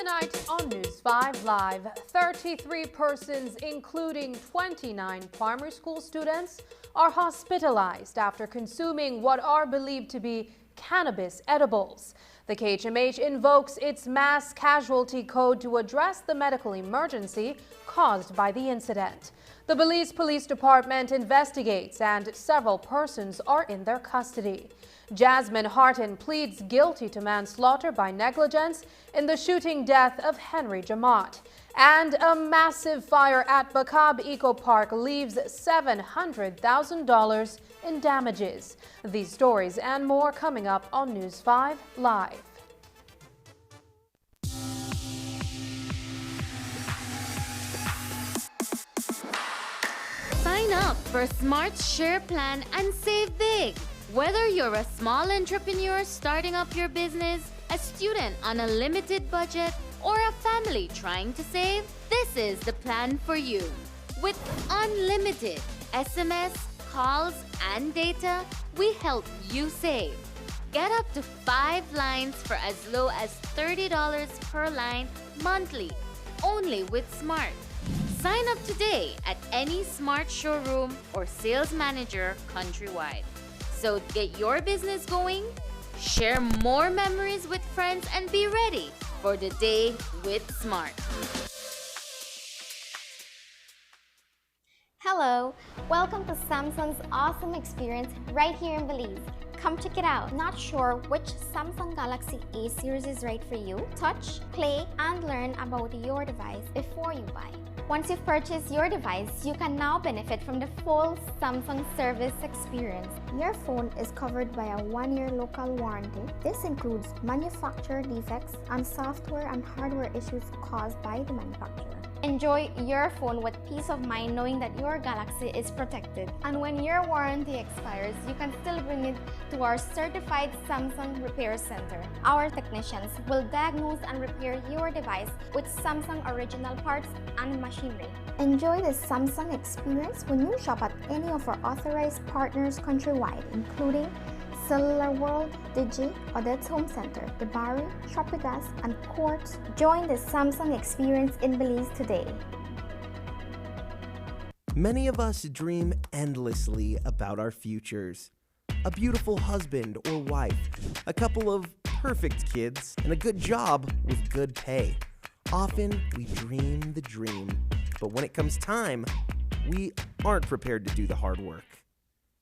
Tonight on News 5 Live, 33 persons, including 29 primary school students, are hospitalized after consuming what are believed to be cannabis edibles. The KHMH invokes its mass casualty code to address the medical emergency caused by the incident. The Belize Police Department investigates and several persons are in their custody. Jasmine Harton pleads guilty to manslaughter by negligence in the shooting death of Henry Jamot. And a massive fire at Bakab Eco Park leaves $700,000 in damages. These stories and more coming up on News 5 Live. Sign up for Smart Share Plan and save big. Whether you're a small entrepreneur starting up your business, a student on a limited budget, or a family trying to save, this is the plan for you. With unlimited SMS, calls, and data, we help you save. Get up to 5 lines for as low as $30 per line monthly, only with Smart. Sign up today at any Smart showroom or sales manager countrywide. So get your business going, share more memories with friends, and be ready for the day with Smart. Hello, welcome to Samsung's awesome experience right here in Belize. Come check it out. Not sure which Samsung Galaxy A series is right for you? Touch, play, and learn about your device before you buy. Once you've purchased your device, you can now benefit from the full Samsung service experience. Your phone is covered by a 1-year local warranty. This includes manufacturer defects and software and hardware issues caused by the manufacturer. Enjoy your phone with peace of mind knowing that your Galaxy is protected. And when your warranty expires, you can still bring it to our certified Samsung Repair Center. Our technicians will diagnose and repair your device with Samsung original parts and machinery. Enjoy the Samsung experience when you shop at any of our authorized partners countrywide, including Cellular World, Digi, Odette's Home Center, Debari, Shopigas, and Quartz. Join the Samsung experience in Belize today. Many of us dream endlessly about our futures. A beautiful husband or wife, a couple of perfect kids, and a good job with good pay. Often we dream the dream, but when it comes time, we aren't prepared to do the hard work.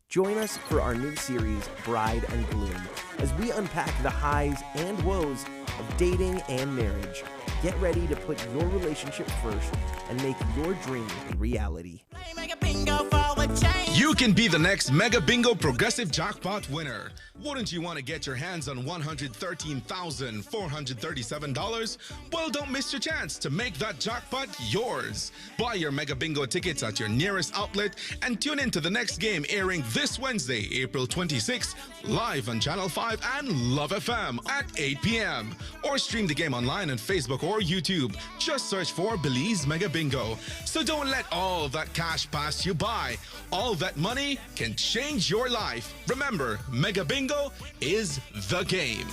Join us for our new series, Bride and Gloom, as we unpack the highs and woes of dating and marriage. Get ready to put your relationship first and make your dream a reality. You can be the next Mega Bingo Progressive Jackpot winner. Wouldn't you want to get your hands on $113,437? Well, don't miss your chance to make that jackpot yours. Buy your Mega Bingo tickets at your nearest outlet and tune in to the next game airing this Wednesday, April 26th, live on Channel 5 and Love FM at 8 p.m. Or stream the game online on Facebook or YouTube. Just search for Belize Mega Bingo. So don't let all that cash pass you by. All that money can change your life. Remember, Mega Bingo is the game.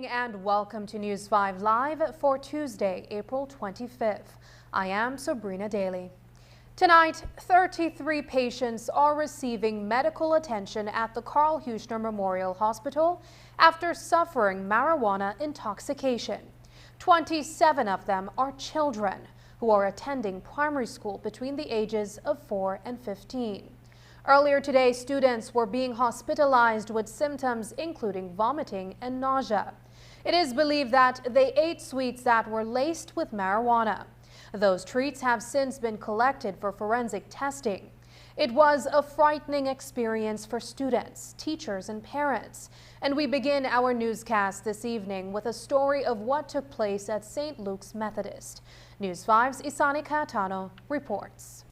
And welcome to News 5 Live for Tuesday, April 25th. I am Sabrina Daly. Tonight, 33 patients are receiving medical attention at the Carl Huchner Memorial Hospital after suffering marijuana intoxication. 27 of them are children who are attending primary school between the ages of 4 and 15. Earlier today, students were being hospitalized with symptoms including vomiting and nausea. It is believed that they ate sweets that were laced with marijuana. Those treats have since been collected for forensic testing. It was a frightening experience for students, teachers, and parents. And we begin our newscast this evening with a story of what took place at St. Luke's Methodist. News 5's Isani Cayetano reports.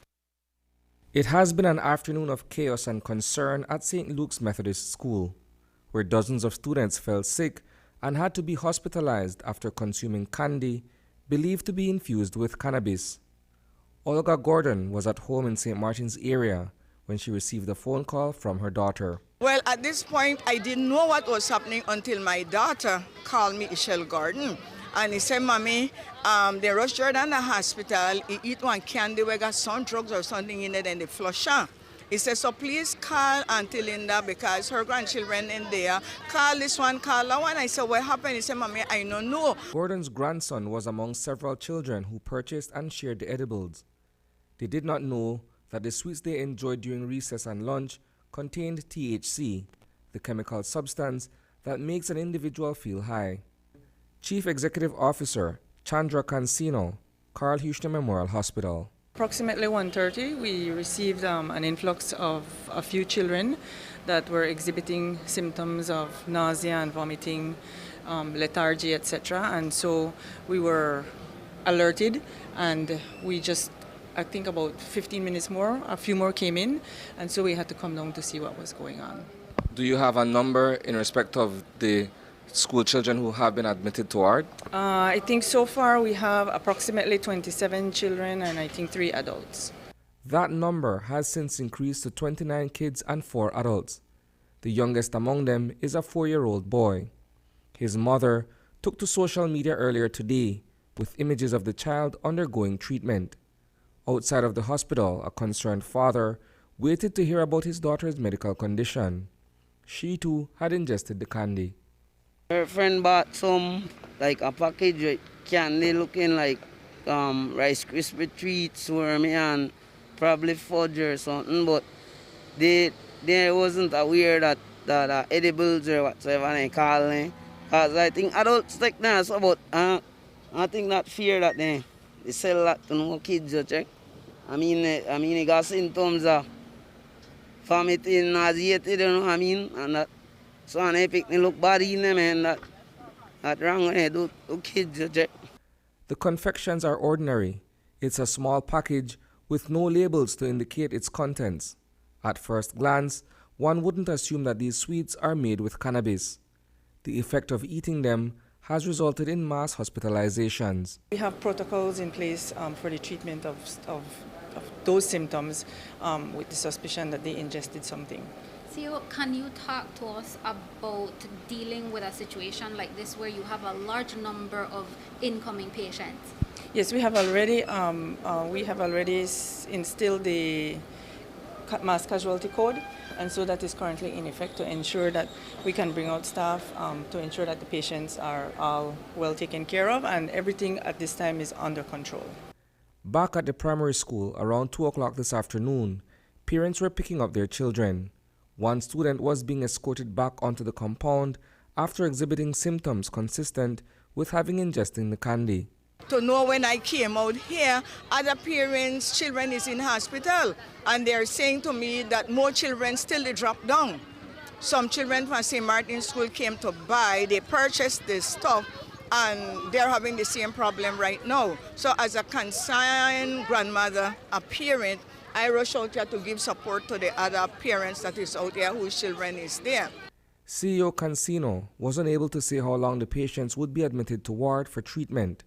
It has been an afternoon of chaos and concern at St. Luke's Methodist School, where dozens of students fell sick and had to be hospitalized after consuming candy believed to be infused with cannabis. Olga Gordon was at home in St. Martin's area when she received a phone call from her daughter. Well, at this point, I didn't know what was happening until my daughter called me, Ishel Gordon. And he said, Mommy, they rushed her down the hospital. He eat one candy, we got some drugs or something in it, and they flush her. He said, so please call Auntie Linda because her grandchildren in there. Call this one, call that one. I said, what happened? He said, Mommy, I don't know. Gordon's grandson was among several children who purchased and shared the edibles. They did not know that the sweets they enjoyed during recess and lunch contained THC, the chemical substance that makes an individual feel high. Chief Executive Officer Chandra Cansino, Carl Houston Memorial Hospital. Approximately 1:30, we received an influx of a few children that were exhibiting symptoms of nausea and vomiting, lethargy, etc. And so we were alerted, and we just, I think about 15 minutes more, a few more came in, and so we had to come down to see what was going on. Do you have a number in respect of the school children who have been admitted to ward? I think so far we have approximately 27 children and I think 3 adults. That number has since increased to 29 kids and 4 adults. The youngest among them is a 4-year-old boy. His mother took to social media earlier today with images of the child undergoing treatment. Outside of the hospital, a concerned father waited to hear about his daughter's medical condition. She too had ingested the candy. Her friend bought some, like a package with candy looking like Rice Krispie treats for me and probably fudge or something, but they wasn't aware that edibles or whatsoever they call them. Because I think adults take that, so, but I think that fear that they sell that to no kids, you check. I mean, they got symptoms of vomiting, nauseated, you know what I mean, and that. So they pick me look bad in them and that wrong when they do kids. The confections are ordinary. It's a small package with no labels to indicate its contents. At first glance, one wouldn't assume that these sweets are made with cannabis. The effect of eating them has resulted in mass hospitalizations. We have protocols in place for the treatment of those symptoms with the suspicion that they ingested something. So can you talk to us about dealing with a situation like this where you have a large number of incoming patients? Yes, we have already instilled the mass casualty code, and so that is currently in effect to ensure that we can bring out staff to ensure that the patients are all well taken care of and everything at this time is under control. Back at the primary school around 2 o'clock this afternoon, parents were picking up their children. One student was being escorted back onto the compound after exhibiting symptoms consistent with having ingested the candy. To know when I came out here, other parents' children is in hospital, and they're saying to me that more children still they drop down. Some children from St. Martin's School came to buy, they purchased this stuff, and they're having the same problem right now. So as a concerned grandmother, a parent, I rush out here to give support to the other parents that is out there whose children is there. CEO Cansino was unable to say how long the patients would be admitted to ward for treatment,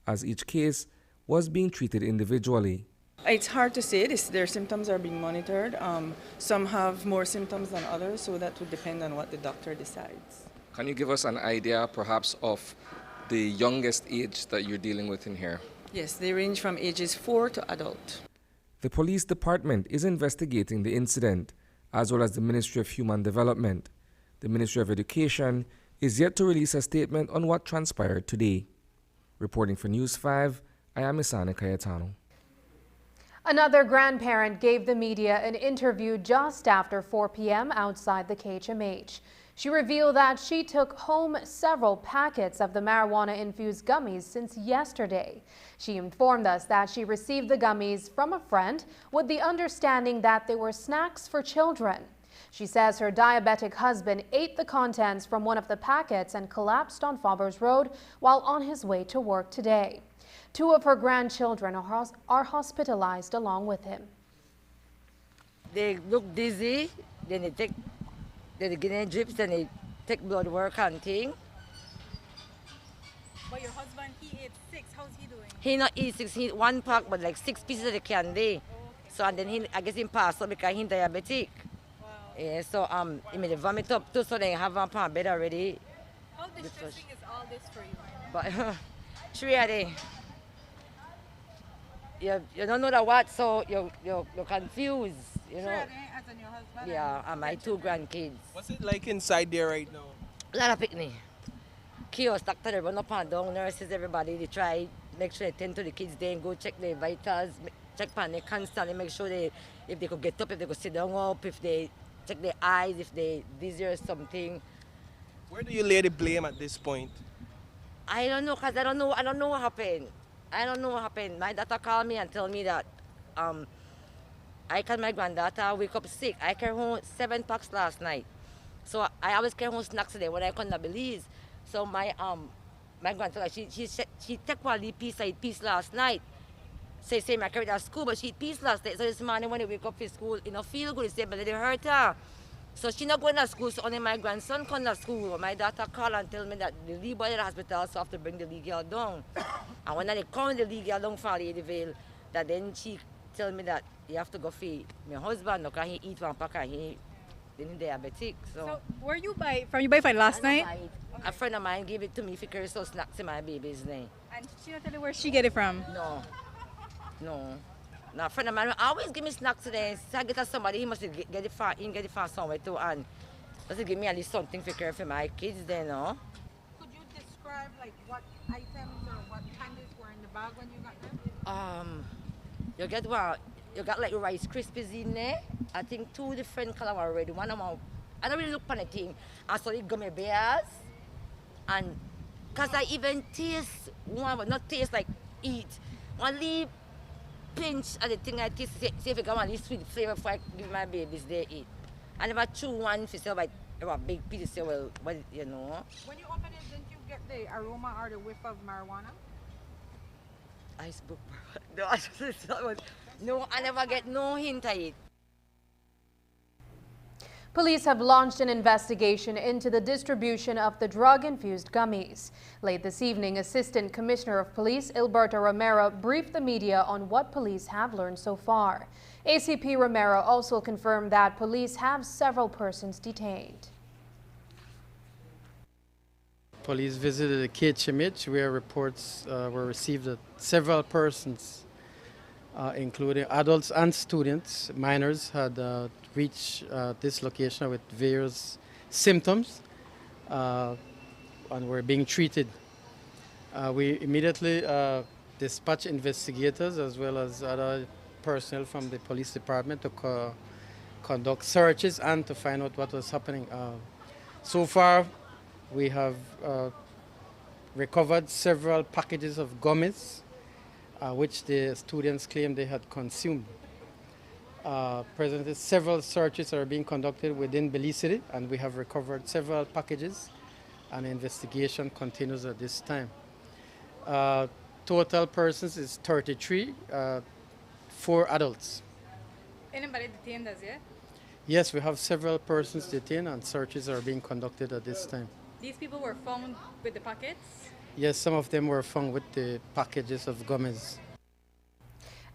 as each case was being treated individually. It's hard to say. Their symptoms are being monitored. Some have more symptoms than others, so that would depend on what the doctor decides. Can you give us an idea perhaps of the youngest age that you're dealing with in here? Yes, they range from ages 4 to adult. The police department is investigating the incident, as well as the Ministry of Human Development. The Ministry of Education is yet to release a statement on what transpired today. Reporting for News 5, I am Isani Cayetano. Another grandparent gave the media an interview just after 4 p.m. outside the KHMH. She revealed that she took home several packets of the marijuana-infused gummies since yesterday. She informed us that she received the gummies from a friend with the understanding that they were snacks for children. She says her diabetic husband ate the contents from one of the packets and collapsed on Faubers Road while on his way to work today. 2 of her grandchildren are hospitalized along with him. They look dizzy, then they give them drips, then they take blood work and thing. But your husband, he ate 6. How's he doing? He not eat 6, he eat 1 pack, but like 6 pieces of the candy. So and then I guess he passed out because he's diabetic. Wow. Yeah, so he made vomit up too, so they have him on bed already. How distressing is all this for you? But 3 of them. You don't know the what, so you're confused, you know. 3 of them as in your husband? Yeah, and my 2 grandkids. What's it like inside there right now? A lot of picnic. Chaos, doctor, they run up and down, nurses, everybody, they try, make sure they tend to the kids, they go check their vitals, check on them constantly, make sure if they could get up, if they could sit down up, if they check their eyes, if they dizzy or something. Where do you lay the blame at this point? I don't know, because I don't know what happened. I don't know what happened. My daughter called me and told me that I and my granddaughter wake up sick. I carried home 7 packs last night. So I always carry home snacks today when I come to Belize. So my granddaughter, she took one piece last night. Say I carried her to school, but she eat piece last night. So this morning when they wake up for school, you know, feel good, say, but they hurt her. So she not going to school, so only my grandson come to school. My daughter called and tell me that the lead boy at the hospital, so I have to bring the lead girl down. And when they come the lead girl down from Ladyville, that then she tell me that you have to go feed my husband, because he eat 1 pack and he's diabetic. So where you buy from? You buy it last night? A friend of mine gave it to me for carry some snacks in my baby's name. And she not tell you where she get it from? No. Now, a friend of mine always give me snacks today. So I get to somebody, he must get it from somewhere too, and does give me at least something for care for my kids then, no? Could you describe like what items or what candies were in the bag when you got them? You got like Rice Krispies in there. I think 2 different colors already. One of them, I don't really look on the thing. I saw the gummy bears, and cause I even taste one, but not taste like eat. One little pinch of the thing I taste, see if it got one little sweet flavor before I give my babies they eat. I never chew one for say about a big piece, say well, you know. When you open it, didn't you get the aroma or the whiff of marijuana? Iceberg. No, I never get no hint of it. Police have launched an investigation into the distribution of the drug-infused gummies. Late this evening, Assistant Commissioner of Police Ilberto Romero briefed the media on what police have learned so far. ACP Romero also confirmed that police have several persons detained. Police visited KHMH where reports were received that several persons, including adults and students, minors, had reached this location with various symptoms and were being treated. We immediately dispatched investigators as well as other personnel from the police department to conduct searches and to find out what was happening. So far, we have recovered several packages of gummies, which the students claimed they had consumed. Presently, several searches are being conducted within Belize City, and we have recovered several packages, and investigation continues at this time. Total persons is 33, 4 adults. Anybody detained as yet? Yes, we have several persons detained, and searches are being conducted at this time. These people were found with the packets? Yes, some of them were found with the packages of gummies.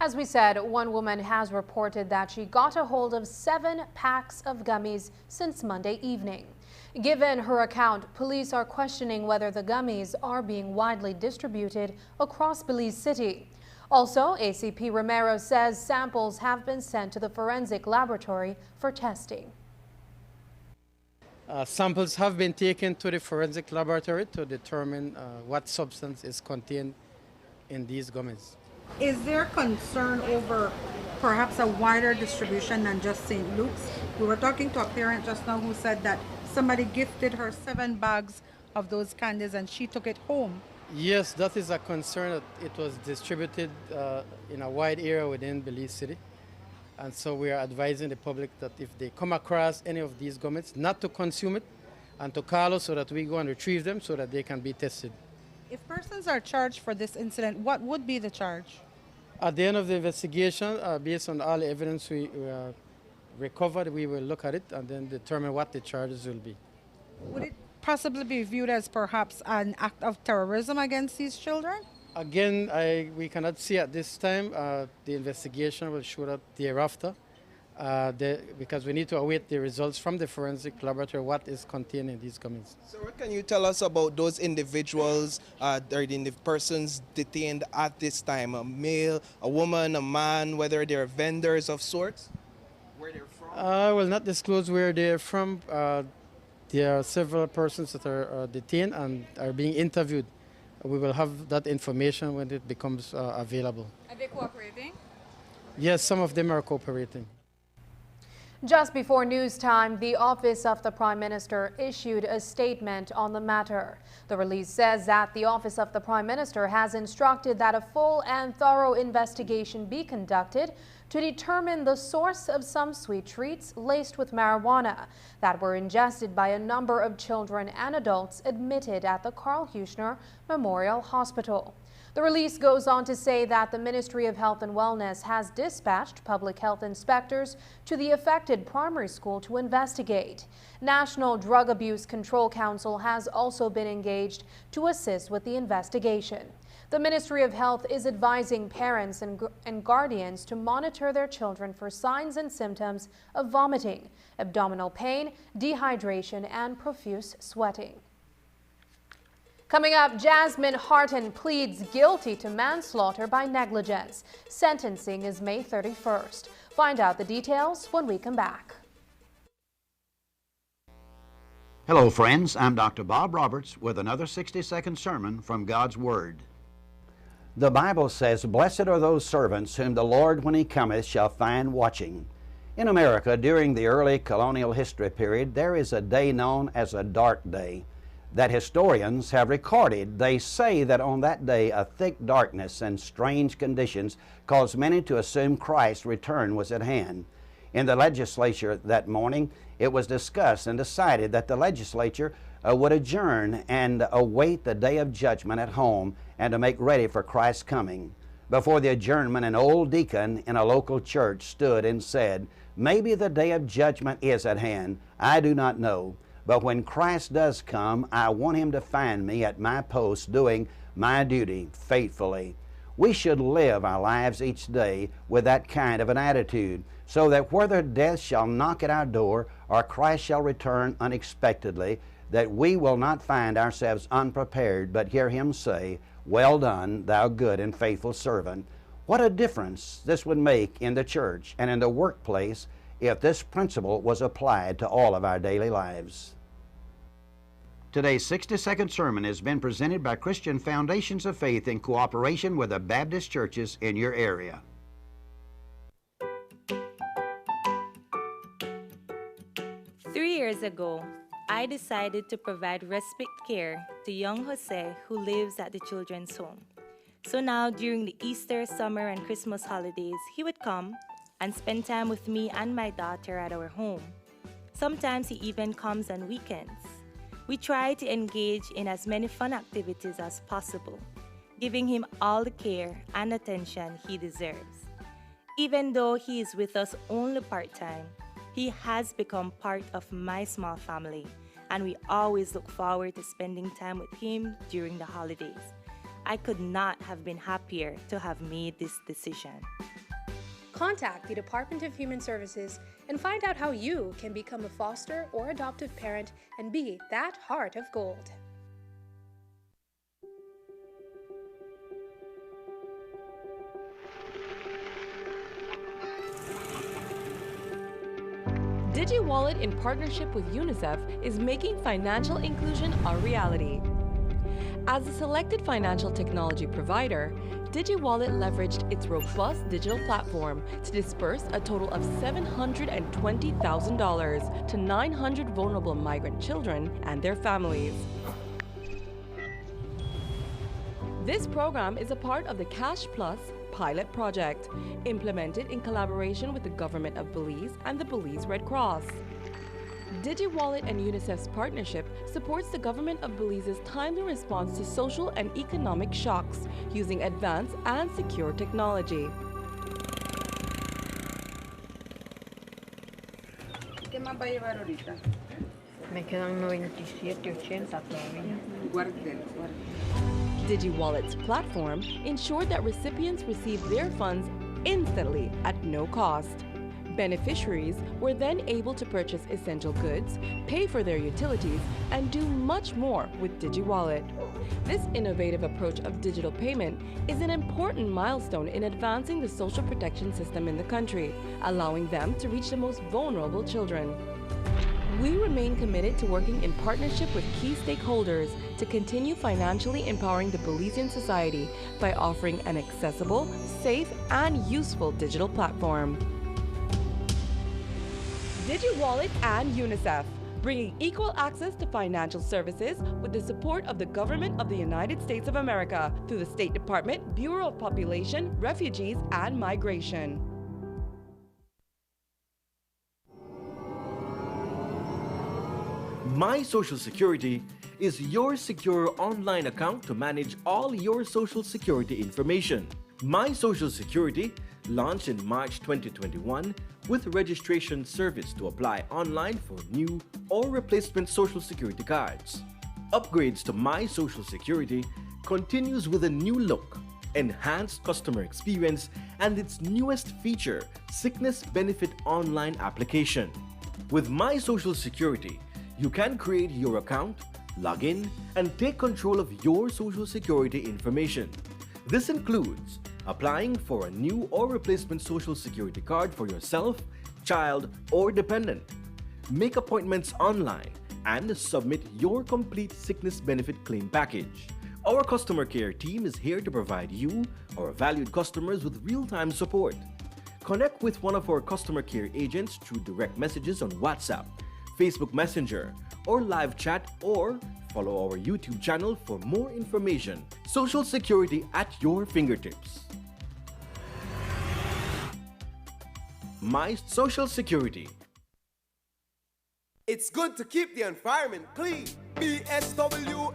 As we said, one woman has reported that she got a hold of 7 packs of gummies since Monday evening. Given her account, police are questioning whether the gummies are being widely distributed across Belize City. Also, ACP Romero says samples have been sent to the forensic laboratory for testing. Samples have been taken to the forensic laboratory to determine what substance is contained in these gummies. Is there concern over perhaps a wider distribution than just St. Luke's? We were talking to a parent just now who said that somebody gifted her 7 bags of those candies and she took it home. Yes, that is a concern that it was distributed in a wide area within Belize City. And so we are advising the public that if they come across any of these gummies, not to consume it and to call us so that we go and retrieve them so that they can be tested. If persons are charged for this incident, what would be the charge? At the end of the investigation, based on all the evidence we recovered, we will look at it and then determine what the charges will be. Would it possibly be viewed as perhaps an act of terrorism against these children? Again, we cannot see at this time. The investigation will show that thereafter, because we need to await the results from the forensic laboratory, what is contained in these gummies. So what can you tell us about those individuals, or the persons detained at this time? A male, a woman, a man, whether they're vendors of sorts? Where they're from? I will not disclose where they're from. There are several persons that are detained and are being interviewed. We will have that information when it becomes available. Are they cooperating? Yes, some of them are cooperating. Just before news time, the Office of the Prime Minister issued a statement on the matter. The release says that the Office of the Prime Minister has instructed that a full and thorough investigation be conducted to determine the source of some sweet treats laced with marijuana that were ingested by a number of children and adults admitted at the Karl Huchner Memorial Hospital. The release goes on to say that the Ministry of Health and Wellness has dispatched public health inspectors to the affected primary school to investigate. National Drug Abuse Control Council has also been engaged to assist with the investigation. The Ministry of Health is advising parents and guardians to monitor their children for signs and symptoms of vomiting, abdominal pain, dehydration, and profuse sweating. Coming up, Jasmine Harton pleads guilty to manslaughter by negligence. Sentencing is May 31st. Find out the details when we come back. Hello, friends. I'm Dr. Bob Roberts with another 60-second sermon from God's Word. The Bible says, "Blessed are those servants whom the Lord, when He cometh, shall find watching." In America, during the early colonial history period, there is a day known as a dark day that historians have recorded. They say that on that day a thick darkness and strange conditions caused many to assume Christ's return was at hand. In the legislature that morning, it was discussed and decided that the legislature would adjourn and await the day of judgment at home and to make ready for Christ's coming. Before the adjournment, an old deacon in a local church stood and said, "Maybe the day of judgment is at hand. I do not know. But when Christ does come, I want Him to find me at my post doing my duty faithfully." We should live our lives each day with that kind of an attitude, so that whether death shall knock at our door or Christ shall return unexpectedly, that we will not find ourselves unprepared, but hear Him say, "Well done, thou good and faithful servant." What a difference this would make in the church and in the workplace if this principle was applied to all of our daily lives. Today's 60-second sermon has been presented by Christian Foundations of Faith in cooperation with the Baptist churches in your area. Three years ago, I decided to provide respite care to young Jose who lives at the children's home. So now during the Easter, summer, and Christmas holidays, he would come and spend time with me and my daughter at our home. Sometimes he even comes on weekends. We try to engage in as many fun activities as possible, giving him all the care and attention he deserves. Even though he is with us only part-time, he has become part of my small family, and we always look forward to spending time with him during the holidays. I could not have been happier to have made this decision. Contact the Department of Human Services and find out how you can become a foster or adoptive parent and be that heart of gold. DigiWallet, in partnership with UNICEF, is making financial inclusion a reality. As a selected financial technology provider, DigiWallet leveraged its robust digital platform to disperse a total of $720,000 to 900 vulnerable migrant children and their families. This program is a part of the Cash Plus pilot project, implemented in collaboration with the government of Belize and the Belize Red Cross. DigiWallet and UNICEF's partnership supports the government of Belize's timely response to social and economic shocks using advanced and secure technology. ¿Qué más va a llevar ahorita? Me quedan 97.80 todavía. Guárdelo. DigiWallet's platform ensured that recipients received their funds instantly at no cost. Beneficiaries were then able to purchase essential goods, pay for their utilities, and do much more with DigiWallet. This innovative approach of digital payment is an important milestone in advancing the social protection system in the country, allowing them to reach the most vulnerable children. We remain committed to working in partnership with key stakeholders to continue financially empowering the Belizean society by offering an accessible, safe, and useful digital platform. DigiWallet and UNICEF, bringing equal access to financial services with the support of the Government of the United States of America through the State Department, Bureau of Population, Refugees, and Migration. My Social Security is your secure online account to manage all your Social Security information. My Social Security launched in March 2021 with registration service to apply online for new or replacement Social Security cards. Upgrades to My Social Security continues with a new look, enhanced customer experience, and its newest feature, Sickness Benefit Online application. With My Social Security, you can create your account, log in, and take control of your Social Security information. This includes applying for a new or replacement Social Security card for yourself, child, or dependent. Make appointments online and submit your complete sickness benefit claim package. Our customer care team is here to provide you, our valued customers, with real-time support. Connect with one of our customer care agents through direct messages on WhatsApp, Facebook Messenger, or live chat, or follow our YouTube channel for more information. Social Security at your fingertips. My Social Security. It's good to keep the environment clean. BSWAMA,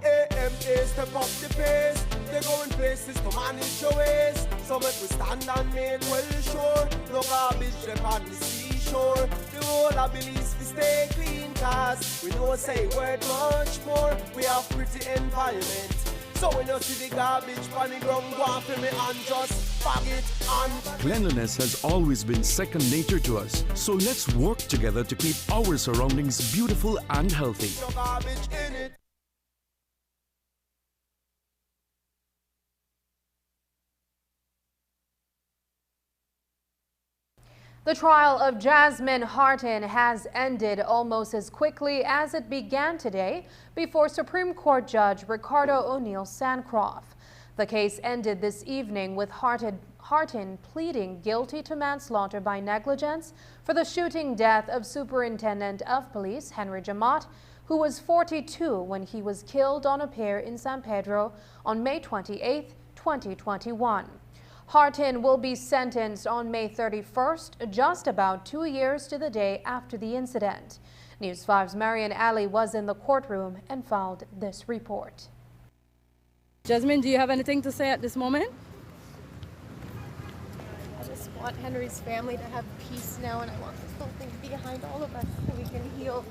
step up the pace. They're going places to manage your waste. So make we stand and make well sure. No garbage left on the seashore. The whole of Belize we stay clean, cause we know say worth much more. We have pretty environment. So when you see the garbage on the ground, go after me and just bag it on. Cleanliness has always been second nature to us, so let's work together to keep our surroundings beautiful and healthy. No garbage in it. The trial of Jasmine Hartin has ended almost as quickly as it began today before Supreme Court Judge Ricardo O'Neill Sancroft. The case ended this evening with Hartin pleading guilty to manslaughter by negligence for the shooting death of Superintendent of Police Henry Jamot, who was 42 when he was killed on a pier in San Pedro on May 28, 2021. Hartin will be sentenced on May 31st, just about 2 years to the day after the incident. News 5's Marian Ali was in the courtroom and filed this report. Jasmine, do you have anything to say at this moment? I just want Henry's family to have peace now, and I want this whole thing to be behind all of us so we can heal.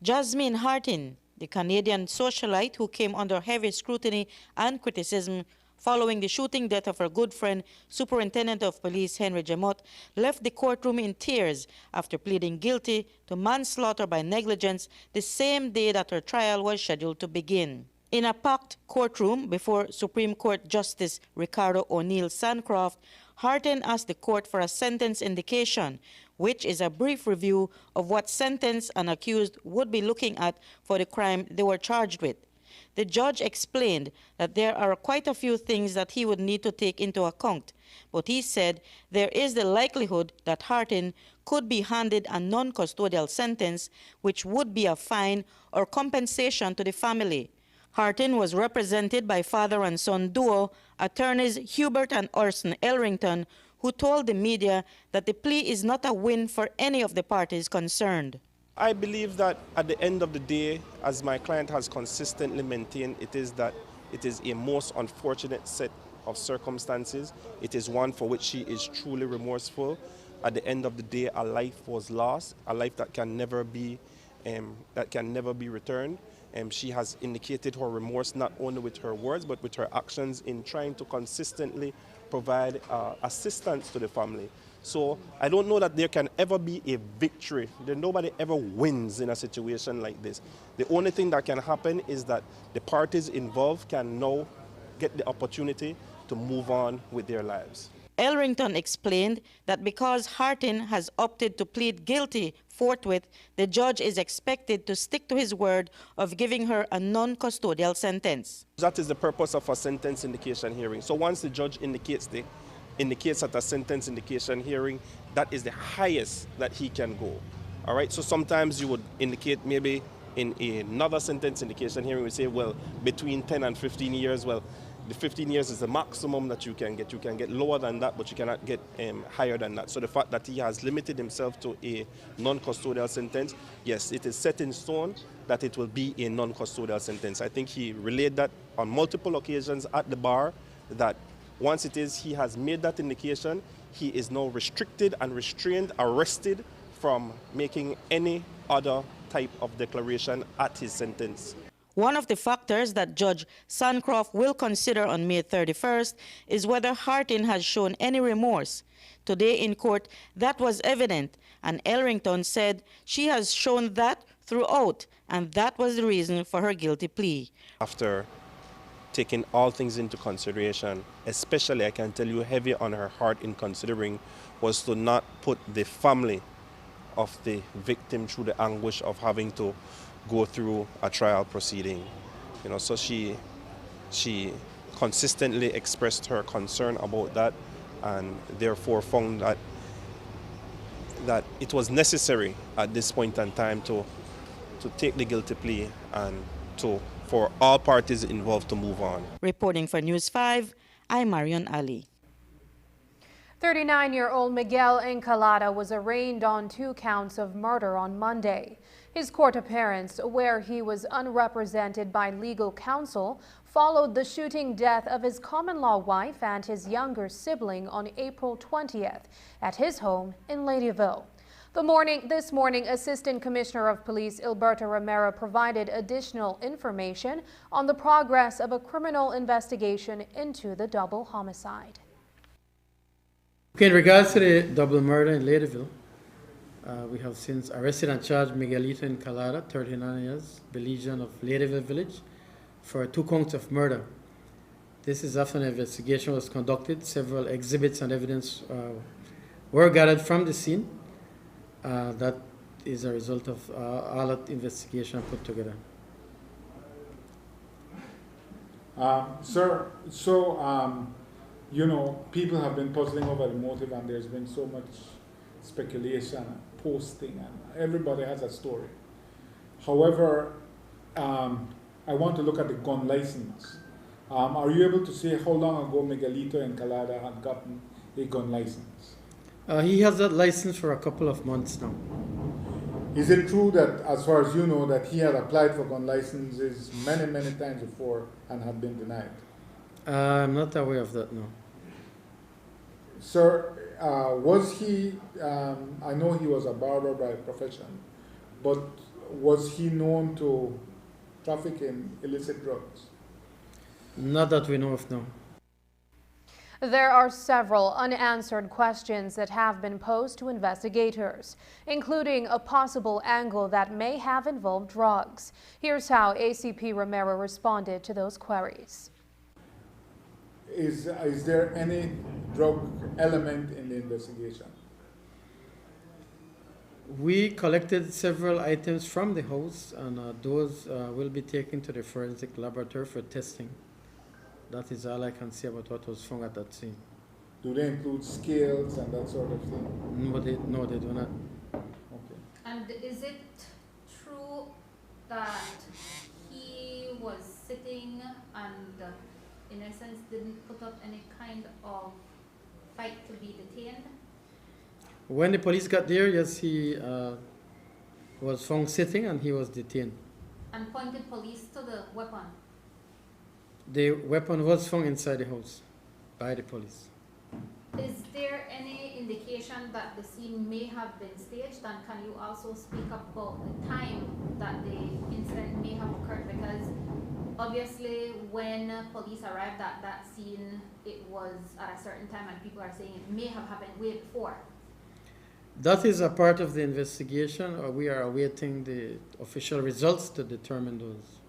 Jasmine Hartin, the Canadian socialite who came under heavy scrutiny and criticism following the shooting death of her good friend, Superintendent of Police Henry Jamot, left the courtroom in tears after pleading guilty to manslaughter by negligence the same day that her trial was scheduled to begin. In a packed courtroom before Supreme Court Justice Ricardo O'Neill Sancroft, Harten asked the court for a sentence indication, which is a brief review of what sentence an accused would be looking at for the crime they were charged with. The judge explained that there are quite a few things that he would need to take into account, but he said there is the likelihood that Harten could be handed a non-custodial sentence, which would be a fine or compensation to the family. Harten was represented by father and son duo, attorneys Hubert and Orson Elrington, who told the media that the plea is not a win for any of the parties concerned. I believe that at the end of the day, as my client has consistently maintained, it is a most unfortunate set of circumstances. It is one for which she is truly remorseful. At the end of the day, a life was lost, a life that can never be returned. She has indicated her remorse not only with her words but with her actions in trying to consistently provide assistance to the family. So I don't know that there can ever be a victory. Nobody ever wins in a situation like this. The only thing that can happen is that the parties involved can now get the opportunity to move on with their lives. Elrington explained that because Harten has opted to plead guilty forthwith, the judge is expected to stick to his word of giving her a non-custodial sentence. That is the purpose of a sentence indication hearing. So once the judge indicates at a sentence indication hearing, that is the highest that he can go. All right, so sometimes you would indicate maybe in another sentence indication hearing, we say, well, between 10 and 15 years, well, the 15 years is the maximum that you can get. You can get lower than that, but you cannot get higher than that. So the fact that he has limited himself to a non-custodial sentence, yes, it is set in stone that it will be a non-custodial sentence. I think he relayed that on multiple occasions at the bar, that once he has made that indication, he is now restricted and restrained, arrested from making any other type of declaration at his sentence. One of the factors that Judge Sancroft will consider on May 31st is whether Harten has shown any remorse. Today in court, that was evident, and Elrington said she has shown that throughout, and that was the reason for her guilty plea. After taking all things into consideration, especially I can tell you heavy on her heart in considering was to not put the family of the victim through the anguish of having to go through a trial proceeding. So she consistently expressed her concern about that, and therefore found that it was necessary at this point in time to take the guilty plea and for all parties involved to move on. Reporting for News 5, I'm Marion Ali. 39-year-old Miguel Encalada was arraigned on 2 counts of murder on Monday. His court appearance, where he was unrepresented by legal counsel, followed the shooting death of his common-law wife and his younger sibling on April 20th at his home in Ladyville. This morning, Assistant Commissioner of Police Alberto Romero provided additional information on the progress of a criminal investigation into the double homicide. Okay, in regards to the double murder in Ladyville, we have since arrested and charged Miguelito Encalada, 39 years, Belizean of Ladyville Village, for 2 counts of murder. This is after an investigation was conducted. Several exhibits and evidence were gathered from the scene. That is a result of all that investigation put together. Sir, so people have been puzzling over the motive, and there's been so much speculation and posting, and everybody has a story. However, I want to look at the gun license. Are you able to say how long ago Miguelito Encalada had gotten a gun license? He has that license for a couple of months now. Is it true that, as far as you know, that he had applied for gun licenses many, many times before and had been denied? I'm not aware of that, no. Sir, was he, I know he was a barber by profession, but was he known to traffic in illicit drugs? Not that we know of, no. There are several unanswered questions that have been posed to investigators, including a possible angle that may have involved drugs. Here's how ACP Romero responded to those queries. Is there any drug element in the investigation? We collected several items from the house, and those will be taken to the forensic laboratory for testing. That is all I can say about what was found at that scene. Do they include scales and that sort of thing? No, they do not. Okay. And is it true that he was sitting and, in essence, didn't put up any kind of fight to be detained? When the police got there, yes, he was found sitting and he was detained. And pointed police to the weapon? The weapon was found inside the house by the police. Is there any indication that the scene may have been staged? And can you also speak about the time that the incident may have occurred? Because obviously when police arrived at that scene, it was at a certain time, and people are saying it may have happened way before. That is a part of the investigation. We are awaiting the official results to determine those.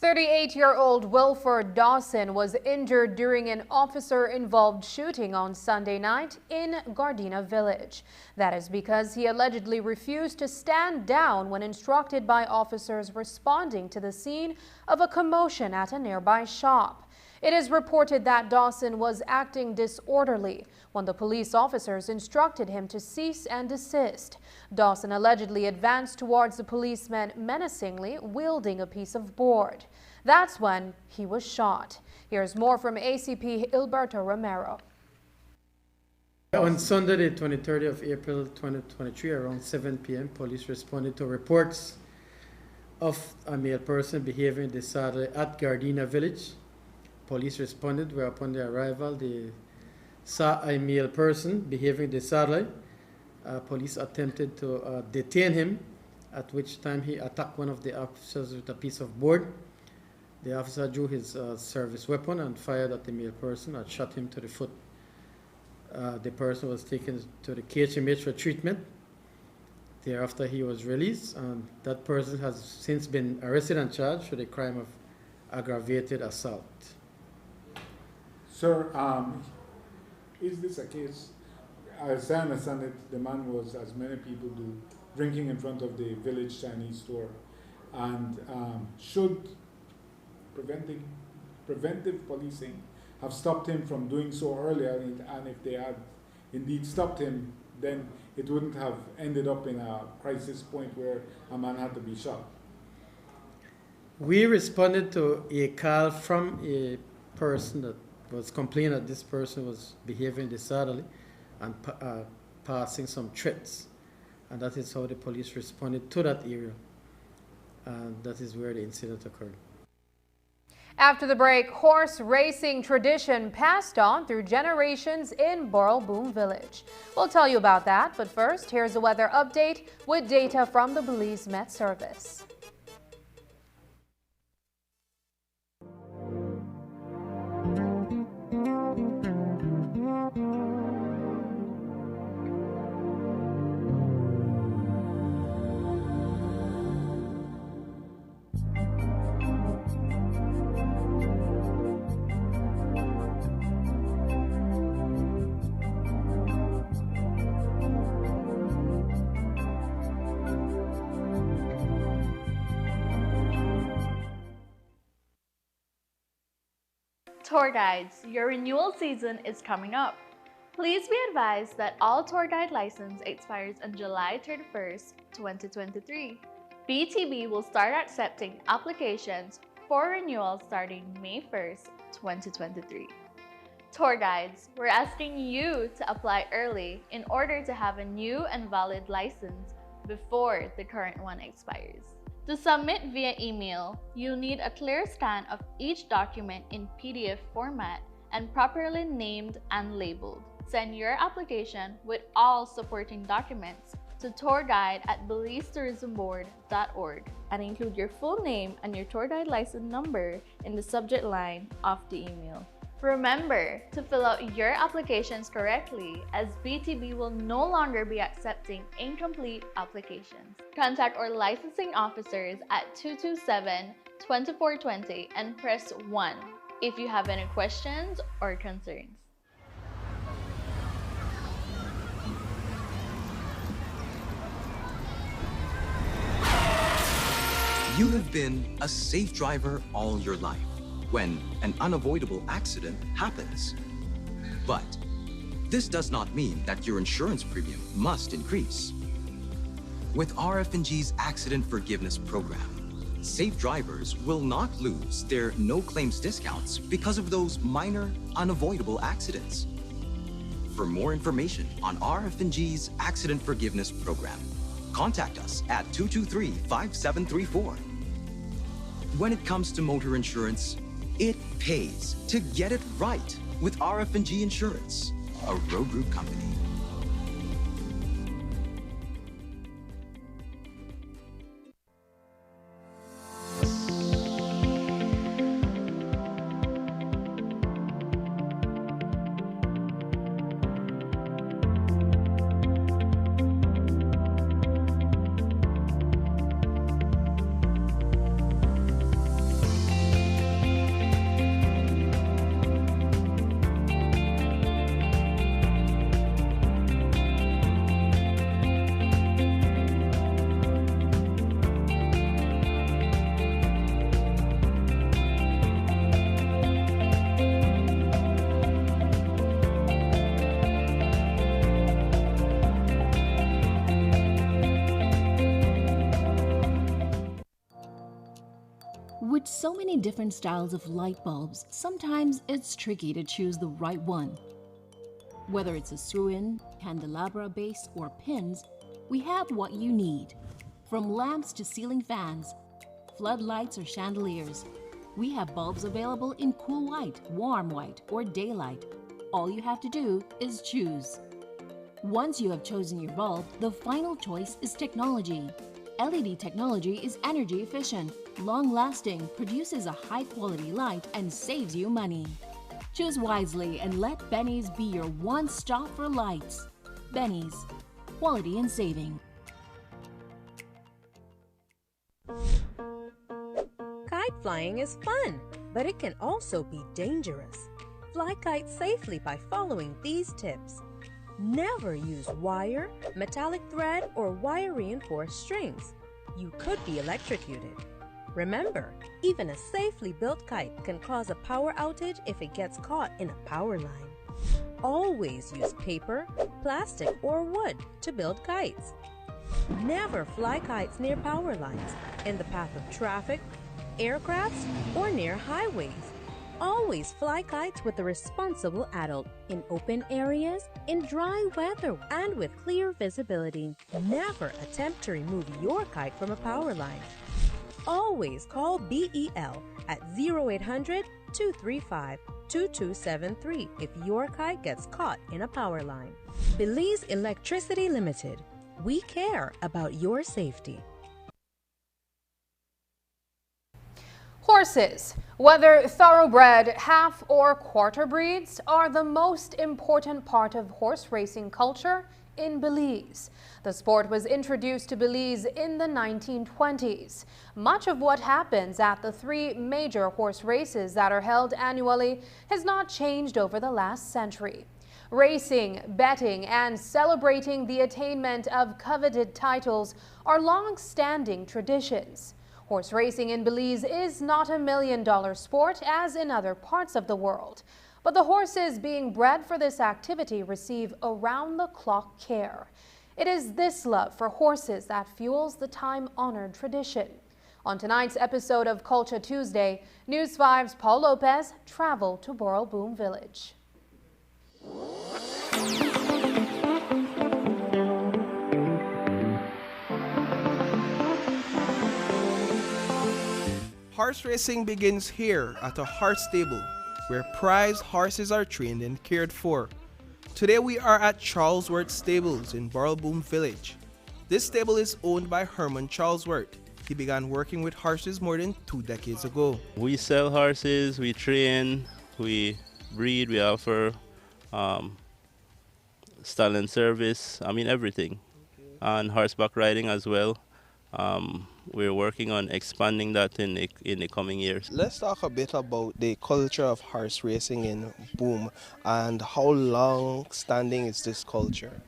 38-year-old Wilford Dawson was injured during an officer-involved shooting on Sunday night in Gardena Village. That is because he allegedly refused to stand down when instructed by officers responding to the scene of a commotion at a nearby shop. It is reported that Dawson was acting disorderly when the police officers instructed him to cease and desist. Dawson allegedly advanced towards the policeman menacingly, wielding a piece of board. That's when he was shot. Here's more from ACP Ilberto Romero. On Sunday, the 23rd of April 2023, around 7 p.m., police responded to reports of a male person behaving disorderly at Gardena Village. Police responded, where upon their arrival, they saw a male person behaving disorderly. Police attempted to detain him, at which time he attacked one of the officers with a piece of board. The officer drew his service weapon and fired at the male person and shot him to the foot. The person was taken to the KHMH for treatment. Thereafter, he was released, and that person has since been arrested and charged for the crime of aggravated assault. Sir, is this a case? As I understand it, the man was, as many people do, drinking in front of the village Chinese store. And should preventive policing have stopped him from doing so earlier, and if they had indeed stopped him, then it wouldn't have ended up in a crisis point where a man had to be shot? We responded to a call from a person that was complaining that this person was behaving disorderly and passing some threats. And that is how the police responded to that area. And that is where the incident occurred. After the break, horse racing tradition passed on through generations in Borrelboom Village. We'll tell you about that, but first, here's a weather update with data from the Belize Met Service. Tour guides, your renewal season is coming up. Please be advised that all tour guide license expires on July 31st, 2023. BTB will start accepting applications for renewal starting May 1st, 2023. Tour guides, we're asking you to apply early in order to have a new and valid license before the current one expires. To submit via email, you'll need a clear scan of each document in PDF format and properly named and labeled. Send your application with all supporting documents to tourguide@BelizeTourismBoard.org and include your full name and your tour guide license number in the subject line of the email. Remember to fill out your applications correctly, as BTB will no longer be accepting incomplete applications. Contact our licensing officers at 227-2420 and press 1 if you have any questions or concerns. You have been a safe driver all your life when an unavoidable accident happens. But this does not mean that your insurance premium must increase. With RF&G's Accident Forgiveness Program, safe drivers will not lose their no-claims discounts because of those minor, unavoidable accidents. For more information on RF&G's Accident Forgiveness Program, contact us at 223-5734. When it comes to motor insurance, it pays to get it right with RF&G Insurance, a Road Group company. With so many different styles of light bulbs, sometimes it's tricky to choose the right one. Whether it's a screw-in, candelabra base, or pins, we have what you need. From lamps to ceiling fans, floodlights or chandeliers, we have bulbs available in cool white, warm white, or daylight. All you have to do is choose. Once you have chosen your bulb, the final choice is technology. LED technology is energy efficient, long-lasting, produces a high-quality light, and saves you money. Choose wisely and let Benny's be your one-stop for lights. Benny's, quality and saving. Kite flying is fun, but it can also be dangerous. Fly kites safely by following these tips. Never use wire, metallic thread, or wire-reinforced strings. You could be electrocuted. Remember, even a safely built kite can cause a power outage if it gets caught in a power line. Always use paper, plastic, or wood to build kites. Never fly kites near power lines, in the path of traffic, aircrafts, or near highways. Always fly kites with a responsible adult, in open areas, in dry weather, and with clear visibility. Never attempt to remove your kite from a power line. Always call BEL at 0800-235-2273 if your kite gets caught in a power line. Belize Electricity Limited. We care about your safety. Horses, whether thoroughbred, half or quarter breeds, are the most important part of horse racing culture in Belize. The sport was introduced to Belize in the 1920s. Much of what happens at the three major horse races that are held annually has not changed over the last century. Racing, betting, and celebrating the attainment of coveted titles are long-standing traditions. Horse racing in Belize is not a $1 million sport as in other parts of the world, but the horses being bred for this activity receive around-the-clock care. It is this love for horses that fuels the time-honored tradition. On tonight's episode of Culture Tuesday, News 5's Paul Lopez traveled to Borrolboom Village. Horse racing begins here at a horse stable, where prized horses are trained and cared for. Today we are at Charlesworth Stables in Borrolboom Village. This stable is owned by Herman Charlesworth. He began working with horses more than 2 decades ago. We sell horses, we train, we breed, we offer stallion service, everything. And horseback riding as well. we're working on expanding that in the coming years. Let's talk a bit about the culture of horse racing in Boom and how long standing is this culture?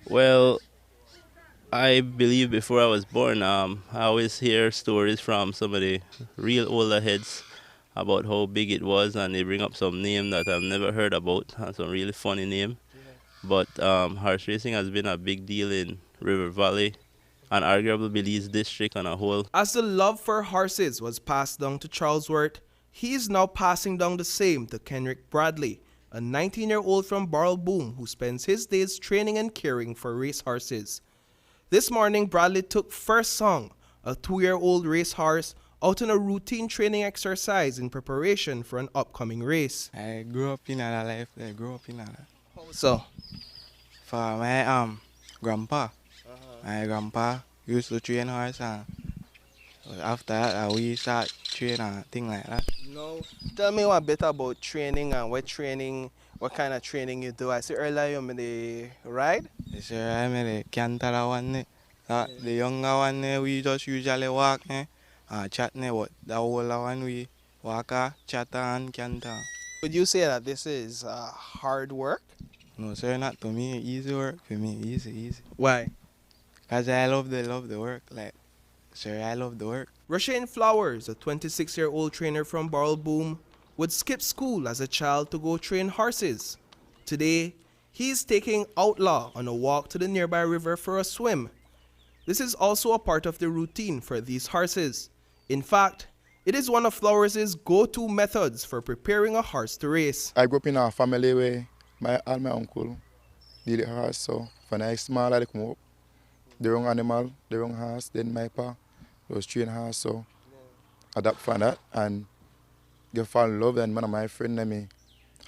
Well, I believe before I was born, I always hear stories from some of the real older heads about how big it was, and they bring up some name that I've never heard about, some really funny name. But horse racing has been a big deal in River Valley and arguably Belize district on a whole. As the love for horses was passed down to Charlesworth, he is now passing down the same to Kenrick Bradley, a 19-year-old from Barrelboom who spends his days training and caring for race horses. This morning, Bradley took First Song, a 2-year-old racehorse, out on a routine training exercise in preparation for an upcoming race. I grew up in a life. So? For my grandpa. My grandpa used to train horse, and after that we start train and things like that. No. Tell me a bit about training and what kind of training you do. I see earlier you made a ride? Yes, sir, I made a canter one. The younger one we just usually walk, chat, but the older one we walk, chat and canter. Would you say that this is hard work? No, sir, not to me. Easy work for me. Easy. Why? Because I love the work. Like, sir, I love the work. Rashane Flowers, a 26-year-old trainer from Barrelboom, would skip school as a child to go train horses. Today, he is taking Outlaw on a walk to the nearby river for a swim. This is also a part of the routine for these horses. In fact, it is one of Flowers' go-to methods for preparing a horse to race. I grew up in a family where all my uncle did a horse, so when I was small, I come up. The wrong animal, the wrong horse, then my pa was train horse, so adapt from that and get fall in love. And one of my friends and me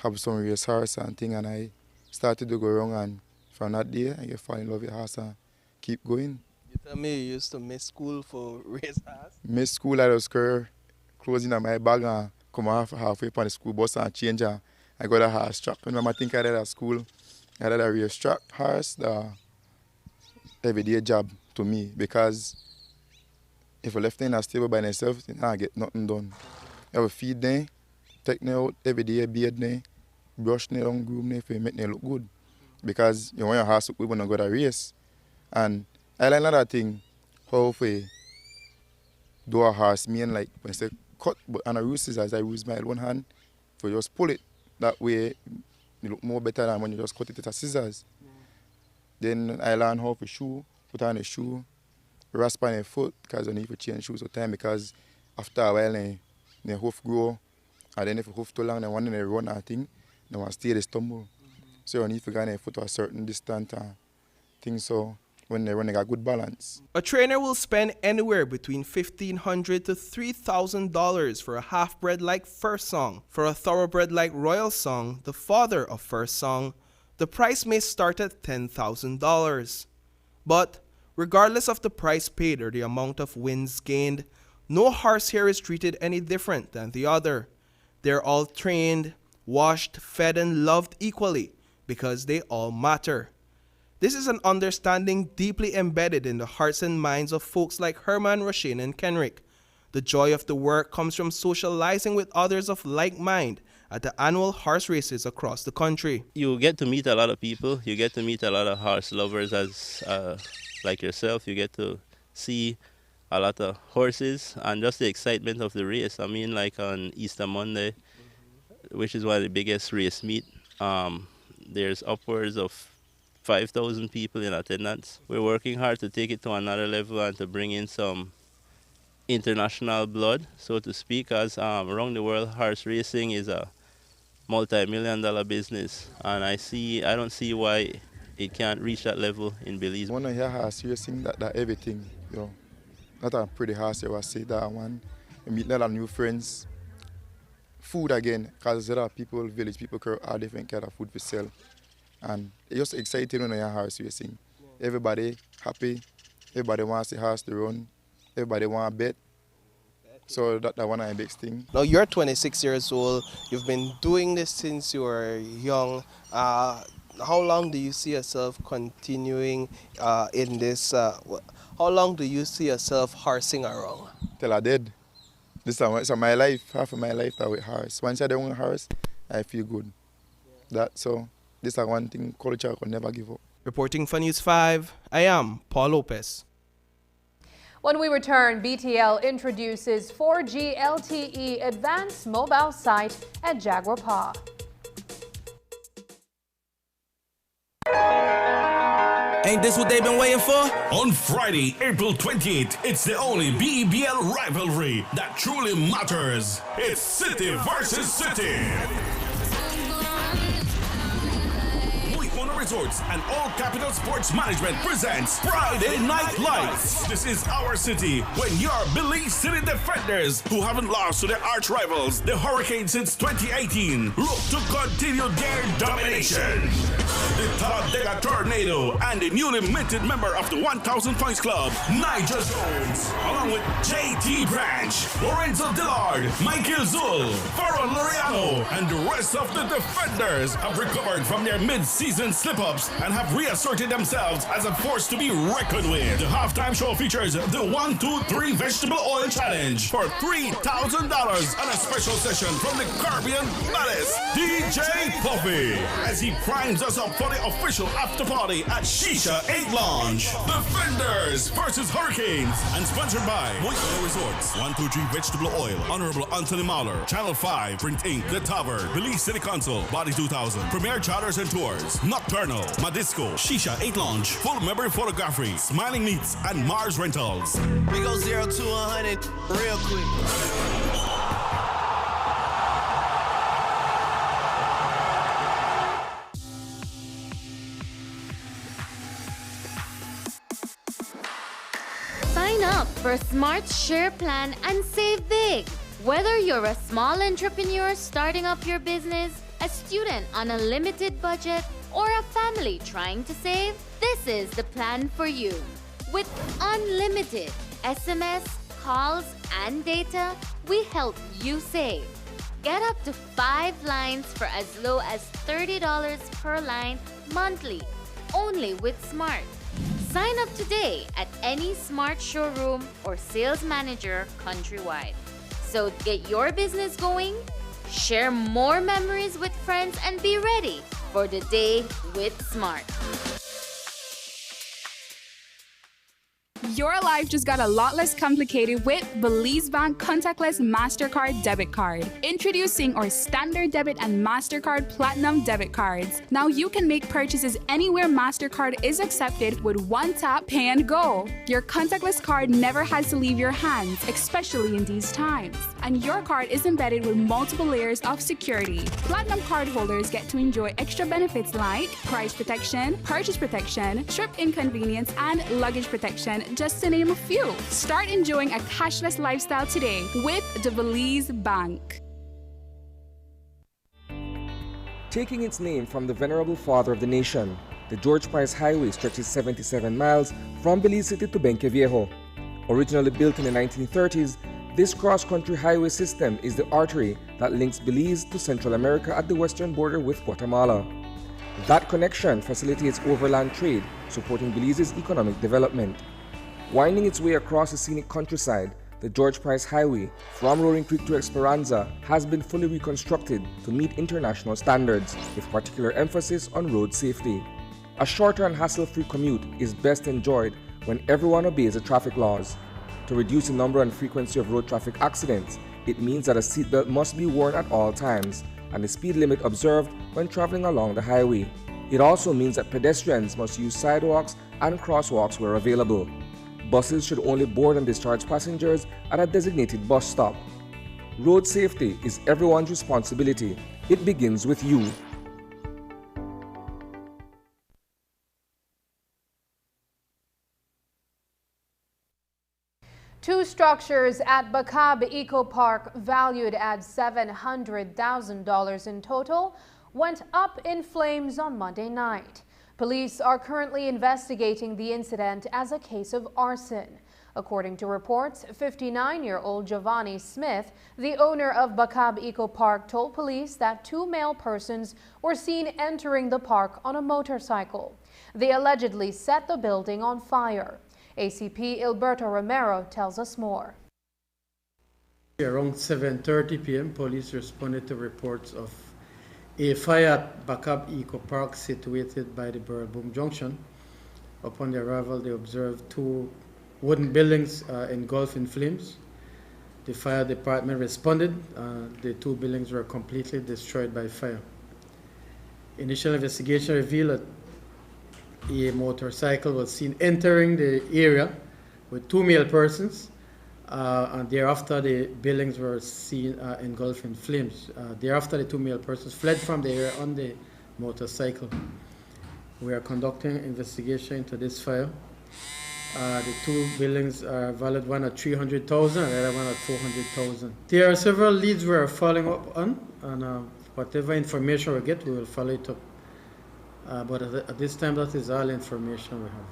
have some race horse and thing, and I started to go wrong, and from that day I get fall in love with horse and keep going. You tell me you used to miss school for race horse? Miss school, I was closing on my bag and come halfway on the school bus and change, and I got a horse track. When I think I did at school, I had a race track horse, the everyday job to me, because if I left in a stable by myself, I get nothing done. I have to feed them, take them out every day, bathe them, brush them down, groom them, to make them look good. Because you want your horse to look good when you go to a race. And I learned another thing, how to do a horse, mean like when I say cut, but on a use scissors, I use my one hand for just pull it. That way, you look more better than when you just cut it with a scissors. Then I learned how to shoe, put on a shoe, rasp on a foot, because I need to change shoes all the time, because after a while, the hoof grow, and then if the hoof too long, then one they run and thing, they want to stay, they stumble. So you need to go on a foot to a certain distance and things, so when they run, they got good balance. A trainer will spend anywhere between $1,500 to $3,000 for a half-bred like First Song. For a thoroughbred like Royal Song, the father of First Song, the price may start at $10,000. But regardless of the price paid or the amount of wins gained, no horse here is treated any different than the other. They're all trained, washed, fed, and loved equally because they all matter. This is an understanding deeply embedded in the hearts and minds of folks like Herman, Rashane, and Kenrick. The joy of the work comes from socializing with others of like mind at the annual horse races across the country. You get to meet a lot of people. You get to meet a lot of horse lovers as like yourself. You get to see a lot of horses and just the excitement of the race. I mean, like on Easter Monday, which is one of the biggest race meet, there's upwards of 5,000 people in attendance. We're working hard to take it to another level and to bring in some international blood, so to speak, as around the world horse racing is a multi-million-dollar business, and I don't see why it can't reach that level in Belize. When I hear horse racing, that everything, you know, that a pretty horse, I say that one. You meet a lot of new friends. Food again, because there are people, village people, all different kind of food for sell. And it's just exciting when I hear horse racing. Everybody happy, everybody wants the horse to run, everybody want to bet. So that's one of the big things. Now you're 26 years old, you've been doing this since you were young. How long do you see yourself continuing in this? How How long do you see yourself horsing around? Till I dead. This is my life, half of my life that with horse. Once I don't horse, I feel good. This is one thing culture could never give up. Reporting for News 5, I am Paul Lopez. When we return, BTL introduces 4G LTE advanced mobile site at Jaguar Park. Ain't this what they've been waiting for? On Friday, April 28th, it's the only BEBL rivalry that truly matters. It's City versus City. Resorts and All Capital Sports Management presents Friday Night Lights. This is our city when your Belize City Defenders, who haven't lost to their arch rivals, the Hurricanes, since 2018, look to continue their domination. The Talladega Tornado and the newly minted member of the 1000 Points Club, Nigel Jones, along with JT Branch, Lorenzo Dillard, Michael Zul, Farrell Loriano, and the rest of the defenders have recovered from their mid-season slip-ups and have reasserted themselves as a force to be reckoned with. The halftime show features the 1-2-3 Vegetable Oil Challenge for $3,000 and a special session from the Caribbean goddess, DJ Puffy, as he primes us up for the official after party at Shisha 8 Lounge. Defenders versus Hurricanes, and sponsored by Moist Resorts, 123 Vegetable Oil, Honorable Anthony Mahler, Channel 5, Print Inc., The Tavern, Belize City Council, Body 2000, Premier Charters and Tours, Nocturnal, Madisco, Shisha 8 Lounge, Full Memory Photography, Smiling Meats, and Mars Rentals. We go 0 to 100 real quick. Sign up for Smart Share Plan and save big. Whether you're a small entrepreneur starting up your business, a student on a limited budget, or a family trying to save, this is the plan for you. With unlimited SMS, calls, and data, we help you save. Get up to 5 lines for as low as $30 per line monthly, only with Smart. Sign up today at any Smart showroom or sales manager countrywide. So get your business going, share more memories with friends, and be ready for the day with Smart. Your life just got a lot less complicated with Belize Bank Contactless MasterCard Debit Card. Introducing our Standard Debit and MasterCard Platinum Debit Cards. Now you can make purchases anywhere MasterCard is accepted with one tap, pay and go. Your contactless card never has to leave your hands, especially in these times. And your card is embedded with multiple layers of security. Platinum card holders get to enjoy extra benefits like price protection, purchase protection, trip inconvenience, and luggage protection, just to name a few. Start enjoying a cashless lifestyle today with the Belize Bank. Taking its name from the venerable father of the nation, the George Price Highway stretches 77 miles from Belize City to Benque Viejo. Originally built in the 1930s, this cross-country highway system is the artery that links Belize to Central America at the western border with Guatemala. That connection facilitates overland trade, supporting Belize's economic development. Winding its way across the scenic countryside, the George Price Highway from Roaring Creek to Esperanza has been fully reconstructed to meet international standards, with particular emphasis on road safety. A shorter and hassle-free commute is best enjoyed when everyone obeys the traffic laws. To reduce the number and frequency of road traffic accidents, it means that a seatbelt must be worn at all times and the speed limit observed when traveling along the highway. It also means that pedestrians must use sidewalks and crosswalks where available. Buses should only board and discharge passengers at a designated bus stop. Road safety is everyone's responsibility. It begins with you. Two structures at Bakab Eco Park, valued at $700,000 in total, went up in flames on Monday night. Police are currently investigating the incident as a case of arson. According to reports, 59-year-old Giovanni Smith, the owner of Bakab Eco Park, told police that 2 male persons were seen entering the park on a motorcycle. They allegedly set the building on fire. ACP Alberto Romero tells us more. Around 7:30 p.m., police responded to reports of a fire at Bakab Eco Park situated by the Burlboom Junction. Upon the arrival, they observed two wooden buildings engulfed in flames. The fire department responded. The two buildings were completely destroyed by fire. Initial investigation revealed that a motorcycle was seen entering the area with two male persons. And thereafter, the buildings were seen engulfed in flames. Thereafter, the two male persons fled from the area on the motorcycle. We are conducting investigation into this fire. The two buildings are valued, one at $300,000 and the other one at $400,000. There are several leads we are following up on, and whatever information we get, we will follow it up. But at this time, that is all information we have.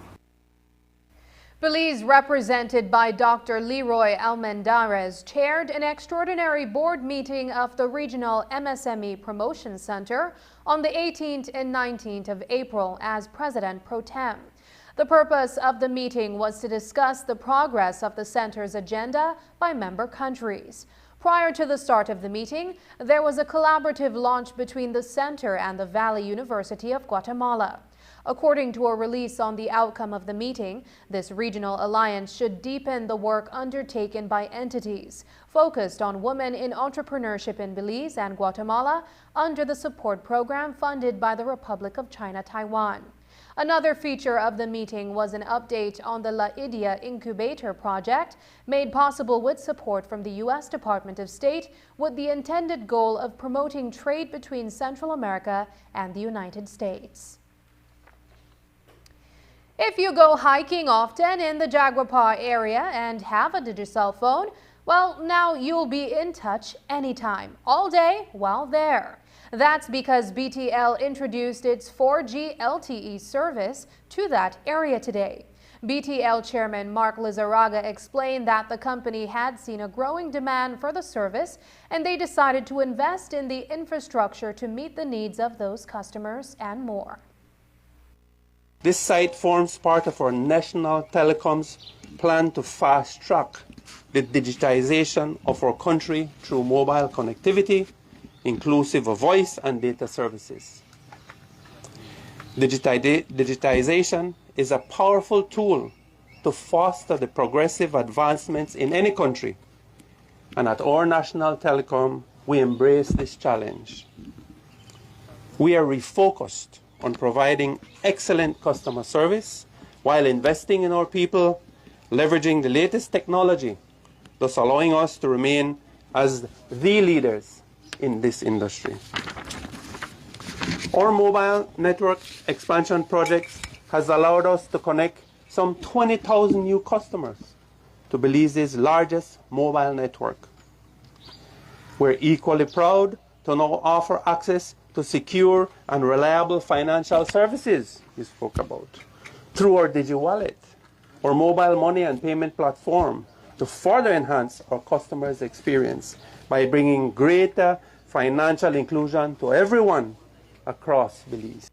Belize, represented by Dr. Leroy Almendarez, chaired an extraordinary board meeting of the Regional MSME Promotion Center on the 18th and 19th of April as President Pro Tem. The purpose of the meeting was to discuss the progress of the center's agenda by member countries. Prior to the start of the meeting, there was a collaborative launch between the center and the Valley University of Guatemala. According to a release on the outcome of the meeting, this regional alliance should deepen the work undertaken by entities focused on women in entrepreneurship in Belize and Guatemala under the support program funded by the Republic of China Taiwan. Another feature of the meeting was an update on the La Idia Incubator project, made possible with support from the U.S. Department of State, with the intended goal of promoting trade between Central America and the United States. If you go hiking often in the Jaguapa area and have a Digicel phone, well, now you'll be in touch anytime, all day while there. That's because BTL introduced its 4G LTE service to that area today. BTL Chairman Mark Lizarraga explained that the company had seen a growing demand for the service and they decided to invest in the infrastructure to meet the needs of those customers and more. This site forms part of our national telecoms plan to fast-track the digitization of our country through mobile connectivity, inclusive of voice and data services. Digitization is a powerful tool to foster the progressive advancements in any country, and at our national telecom, we embrace this challenge. We are refocused on providing excellent customer service while investing in our people, leveraging the latest technology, thus allowing us to remain as the leaders in this industry. Our mobile network expansion projects has allowed us to connect some 20,000 new customers to Belize's largest mobile network. We're equally proud to now offer access to secure and reliable financial services you spoke about through our DigiWallet, our mobile money and payment platform, to further enhance our customers' experience by bringing greater financial inclusion to everyone across Belize.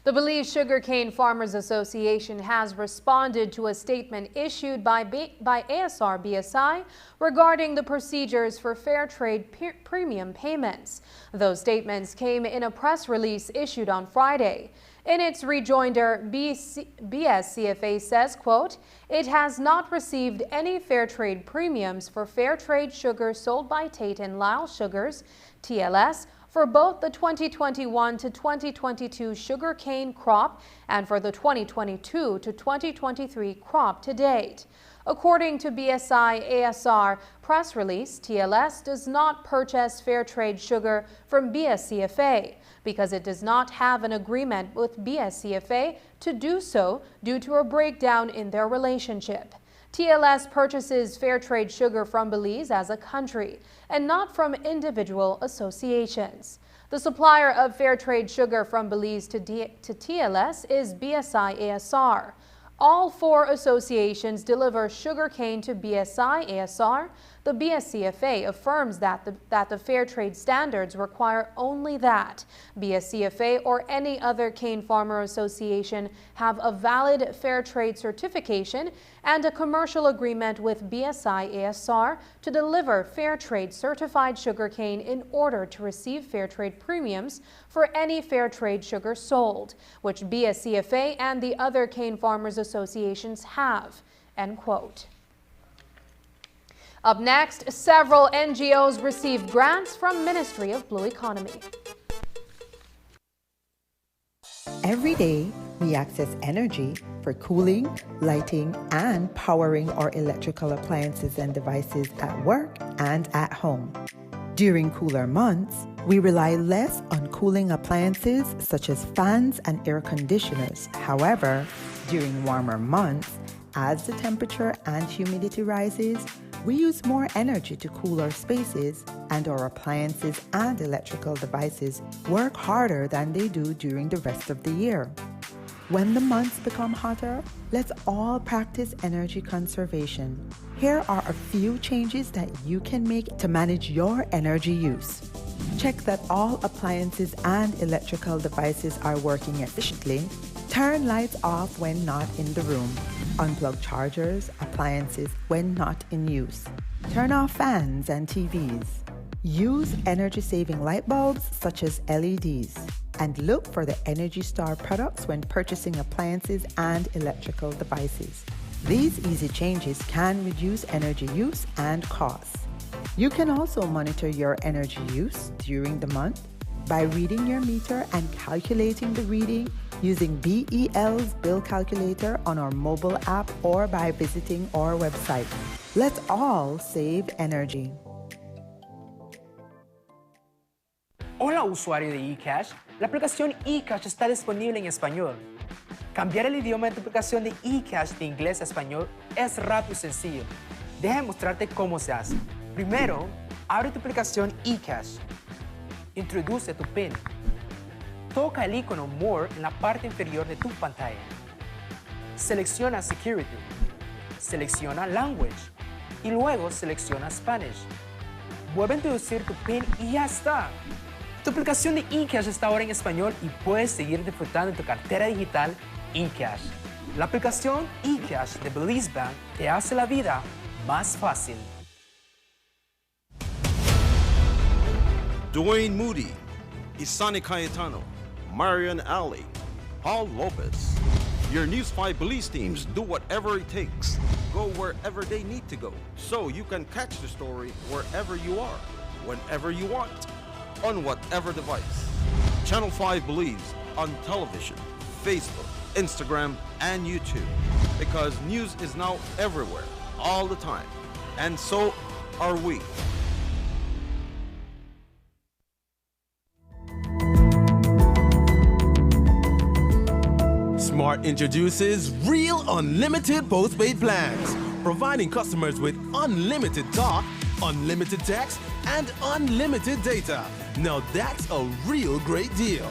The Belize Sugarcane Farmers Association has responded to a statement issued by ASR BSI regarding the procedures for fair trade premium payments. Those statements came in a press release issued on Friday. In its rejoinder, BSCFA says, quote, "It has not received any fair trade premiums for fair trade sugar sold by Tate and Lyle Sugars, TLS, for both the 2021 to 2022 sugarcane crop and for the 2022 to 2023 crop to date." According to BSI ASR press release, TLS does not purchase fair trade sugar from BSCFA because it does not have an agreement with BSCFA to do so due to a breakdown in their relationship. TLS purchases fair trade sugar from Belize as a country and not from individual associations. The supplier of fair trade sugar from Belize to TLS is BSI ASR. All four associations deliver sugarcane to BSI ASR. The BSCFA affirms that the fair trade standards require only that BSCFA or any other cane farmer association have a valid fair trade certification and a commercial agreement with BSI ASR to deliver fair trade certified sugarcane in order to receive fair trade premiums for any fair trade sugar sold, which BSCFA and the other cane farmers associations have, end quote. Up next, several NGOs received grants from Ministry of Blue Economy. Every day, we access energy for cooling, lighting, and powering our electrical appliances and devices at work and at home. During cooler months, we rely less on cooling appliances such as fans and air conditioners. However, during warmer months, as the temperature and humidity rises, we use more energy to cool our spaces, and our appliances and electrical devices work harder than they do during the rest of the year. When the months become hotter, let's all practice energy conservation. Here are a few changes that you can make to manage your energy use. Check that all appliances and electrical devices are working efficiently. Turn lights off when not in the room. Unplug chargers, appliances when not in use. Turn off fans and TVs. Use energy-saving light bulbs such as LEDs. And look for the Energy Star products when purchasing appliances and electrical devices. These easy changes can reduce energy use and costs. You can also monitor your energy use during the month by reading your meter and calculating the reading using BEL's bill calculator on our mobile app or by visiting our website. Let's all save energy. Hola usuario de eCash, la aplicación eCash está disponible en español. Cambiar el idioma de tu aplicación de eCash de inglés a español es rápido y sencillo. Déjame mostrarte cómo se hace. Primero, abre tu aplicación eCash. Introduce tu PIN. Toca el icono More en la parte inferior de tu pantalla. Selecciona Security. Selecciona Language. Y luego selecciona Spanish. Vuelve a introducir tu PIN y ya está. Tu aplicación de eCash está ahora en español y puedes seguir disfrutando de tu cartera digital eCash. La aplicación eCash de Belize Bank te hace la vida más fácil. Dwayne Moody, Isani Cayetano, Marion Ali, Paul Lopez. Your News 5 Belize teams do whatever it takes. Go wherever they need to go, so you can catch the story wherever you are, whenever you want, on whatever device. Channel 5 Belize on television, Facebook, Instagram, and YouTube. Because news is now everywhere, all the time. And so are we. Smart introduces Real Unlimited Postpaid Plans, providing customers with unlimited talk, unlimited text, and unlimited data. Now that's a real great deal.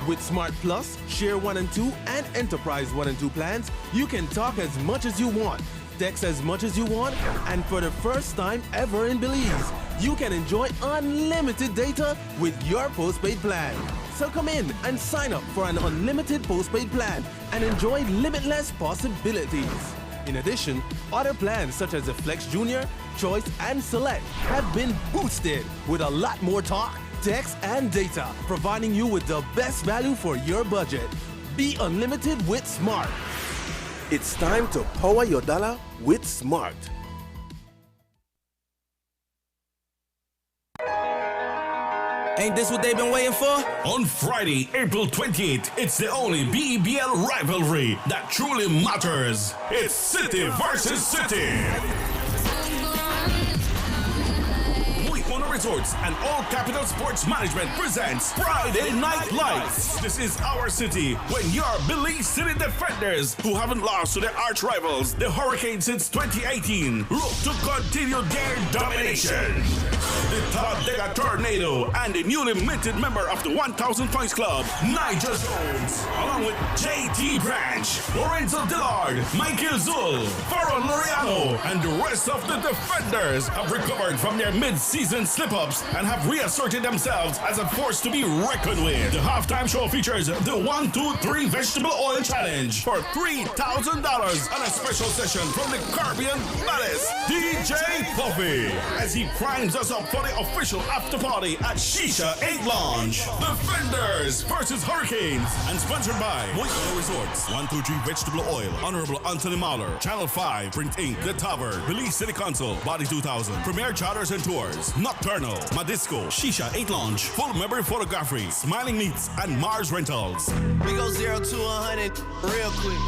With Smart Plus, Share 1 and 2, and Enterprise 1 and 2 plans, you can talk as much as you want, text as much as you want, and for the first time ever in Belize, you can enjoy unlimited data with your postpaid plan. So come in and sign up for an unlimited postpaid plan and enjoy limitless possibilities. In addition, other plans such as the Flex Junior, Choice, and Select have been boosted with a lot more talk, text, and data, providing you with the best value for your budget. Be unlimited with Smart. It's time to power your dollar with Smart. Ain't this what they've been waiting for? On Friday, April 28th, it's the only BEBL rivalry that truly matters. It's City versus City. We want to Resorts and All Capital Sports Management presents Friday Night Lights. This is our city when your Belize City Defenders, who haven't lost to their arch rivals, the Hurricanes, since 2018, look to continue their domination. The Talladega Tornado and the newly minted member of the 1000 Points Club, Nigel Jones, along with JT Branch, Lorenzo Dillard, Michael Zul, Farrell Loriano, and the rest of the defenders have recovered from their mid-season slip-ups and have reasserted themselves as a force to be reckoned with. The halftime show features the 1, 2, 3 Vegetable Oil Challenge for $3,000 and a special session from the Caribbean baddest, DJ Puffy, as he primes us up for the official after party at Shisha 8 Lounge. Defenders versus Hurricanes, and sponsored by Moikono Resorts, 123 Vegetable Oil, Honorable Anthony Mahler, Channel 5, Print Inc., The Tavern, Belize City Council, Body 2000, Premier Charters and Tours, Nocturnal, Madisco, Shisha 8 Lounge, Full Memory Photography, Smiling Meats, and Mars Rentals. We go 0 to 100 real quick.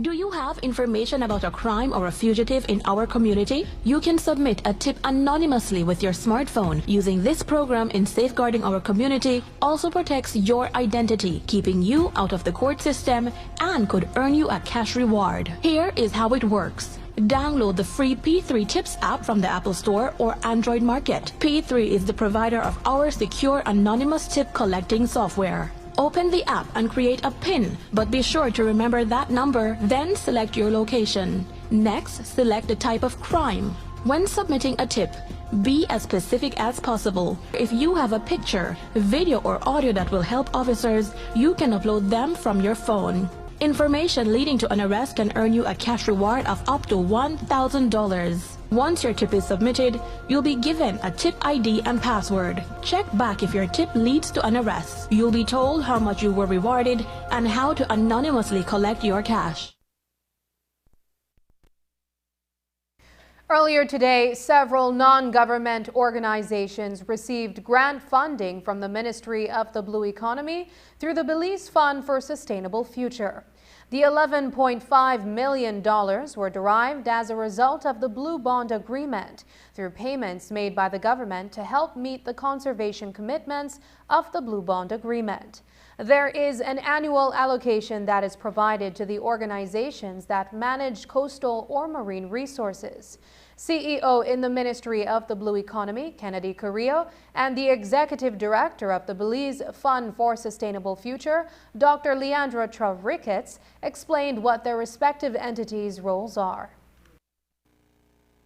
Do you have information about a crime or a fugitive in our community? You can submit a tip anonymously with your smartphone. Using this program in safeguarding our community also protects your identity, keeping you out of the court system, and could earn you a cash reward. Here is how it works. Download the free P3 Tips app from the Apple Store or Android Market. P3 is the provider of our secure anonymous tip collecting software. Open the app and create a PIN, but be sure to remember that number, then select your location. Next, select the type of crime. When submitting a tip, be as specific as possible. If you have a picture, video, or audio that will help officers, you can upload them from your phone. Information leading to an arrest can earn you a cash reward of up to $1,000. Once your tip is submitted, you'll be given a tip ID and password. Check back if your tip leads to an arrest. You'll be told how much you were rewarded and how to anonymously collect your cash. Earlier today, several non-government organizations received grant funding from the Ministry of the Blue Economy through the Belize Fund for Sustainable Future. The $11.5 million were derived as a result of the Blue Bond Agreement through payments made by the government to help meet the conservation commitments of the Blue Bond Agreement. There is an annual allocation that is provided to the organizations that manage coastal or marine resources. CEO in the Ministry of the Blue Economy, Kennedy Carrillo, and the Executive Director of the Belize Fund for Sustainable Future, Dr. Leandra Trav-Ricketts, explained what their respective entities' roles are.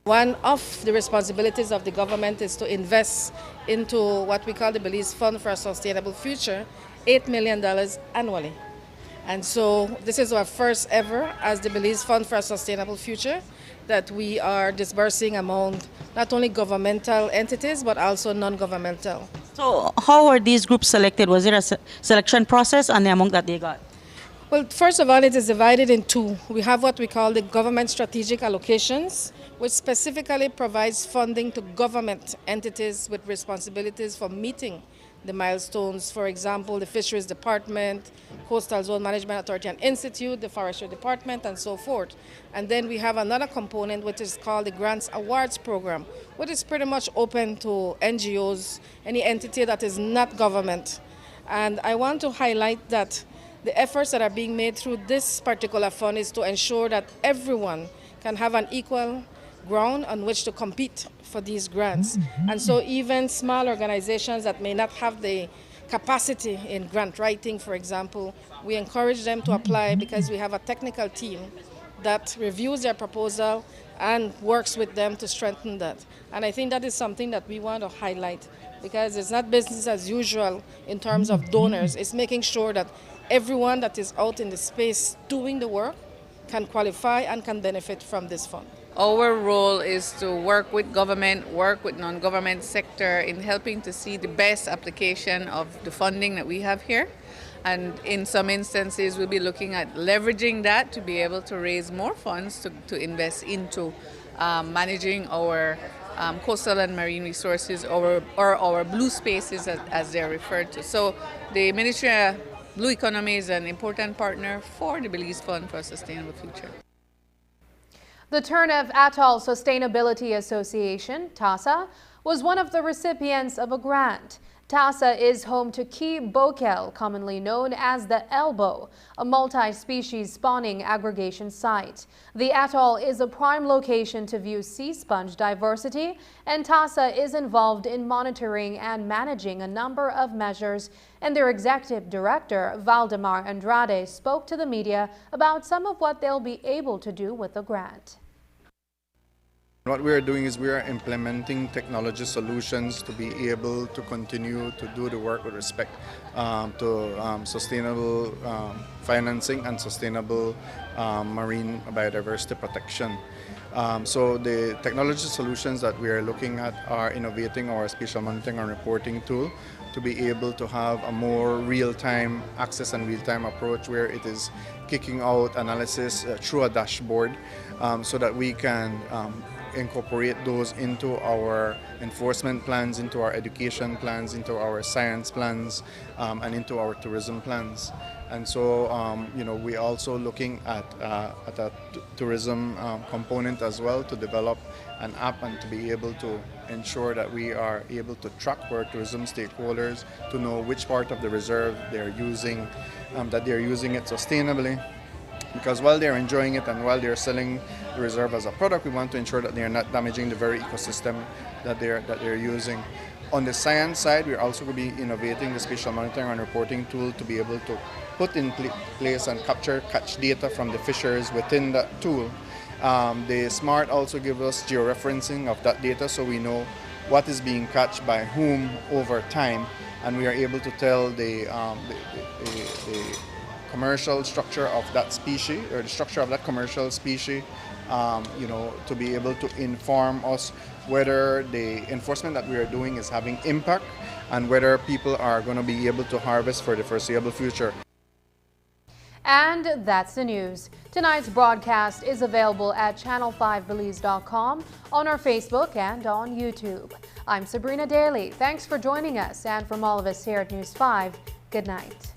One of the responsibilities of the government is to invest into what we call the Belize Fund for a Sustainable Future, $8 million annually. And so this is our first ever as the Belize Fund for a Sustainable Future that we are disbursing among not only governmental entities but also non-governmental. So how were these groups selected? Was it a selection process and the amount that they got? Well, first of all, it is divided in two. We have what we call the government strategic allocations, which specifically provides funding to government entities with responsibilities for meeting the milestones, for example, the Fisheries Department, Coastal Zone Management Authority and Institute, the Forestry Department, and so forth. And then we have another component which is called the Grants Awards Program, which is pretty much open to NGOs, any entity that is not government. And I want to highlight that the efforts that are being made through this particular fund is to ensure that everyone can have an equal ground on which to compete for these grants. And so even small organizations that may not have the capacity in grant writing, for example, we encourage them to apply because we have a technical team that reviews their proposal and works with them to strengthen that. And I think that is something that we want to highlight because it's not business as usual in terms of donors. It's making sure that everyone that is out in the space doing the work can qualify and can benefit from this fund. Our role is to work with government, work with non-government sector in helping to see the best application of the funding that we have here. And in some instances, we'll be looking at leveraging that to be able to raise more funds to invest into managing our coastal and marine resources or our blue spaces as they're referred to. So the Ministry Blue Economy is an important partner for the Belize Fund for a Sustainable Future. The Turnev Atoll Sustainability Association, TASA, was one of the recipients of a grant. TASA is home to Key Bokel, commonly known as the Elbow, a multi-species spawning aggregation site. The atoll is a prime location to view sea sponge diversity, and TASA is involved in monitoring and managing a number of measures. And their executive director, Valdemar Andrade, spoke to the media about some of what they'll be able to do with the grant. What we are doing is we are implementing technology solutions to be able to continue to do the work with respect to sustainable financing and sustainable marine biodiversity protection. So the technology solutions that we are looking at are innovating our spatial monitoring and reporting tool to be able to have a more real-time access and real-time approach where it is kicking out analysis through a dashboard so that we can incorporate those into our enforcement plans, into our education plans, into our science plans, and into our tourism plans. And so, you know, we're also looking at a tourism component as well to develop an app and to be able to ensure that we are able to track our tourism stakeholders to know which part of the reserve they're using, that they're using it sustainably. Because while they're enjoying it and while they're selling the reserve as a product, we want to ensure that they're not damaging the very ecosystem that they're using. On the science side, we're also going to be innovating the spatial monitoring and reporting tool to be able to put in place and catch data from the fishers within that tool. The SMART also gives us georeferencing of that data so we know what is being caught by whom over time, and we are able to tell the commercial structure of that species, or the structure of that commercial species, you know, to be able to inform us whether the enforcement that we are doing is having impact and whether people are going to be able to harvest for the foreseeable future. And that's the news. Tonight's broadcast is available at channel5belize.com, on our Facebook and on YouTube. I'm Sabrina Daly. Thanks for joining us, and from all of us here at News 5, good night.